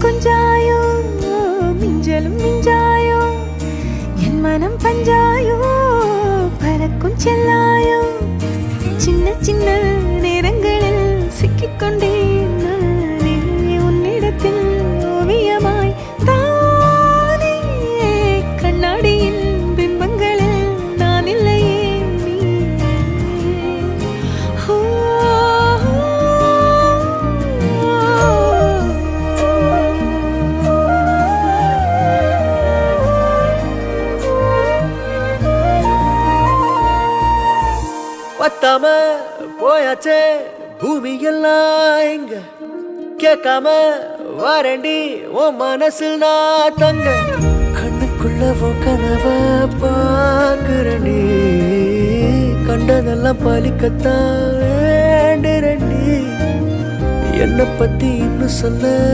கொஞ்சாயோ மிஞ்சலும் மிஞ்சாயோ என் மனம் பஞ்சாயோ பறக்கும் செல்லாயோ சின்ன சின்ன நேரங்களில் சிக்கிக்கொண்டேன் நானே உன்னிடத்தில் ஓவியமாய் தானே கண்ணாடியின் பிம்பங்களில் நான் இல்லையே நீ பத்தாம போயாச்சே பூமி எல்லாம் இங்க கேட்காம வாரண்டி உன் மனசில் நான் தங்க கண்ணுக்குள்ள உன் கனவ பாக்குறண்டி கண்டதெல்லாம் பலிக்கத்தான் வேண்டுறண்டி என்னை பத்தி இன்னும் சொல்ல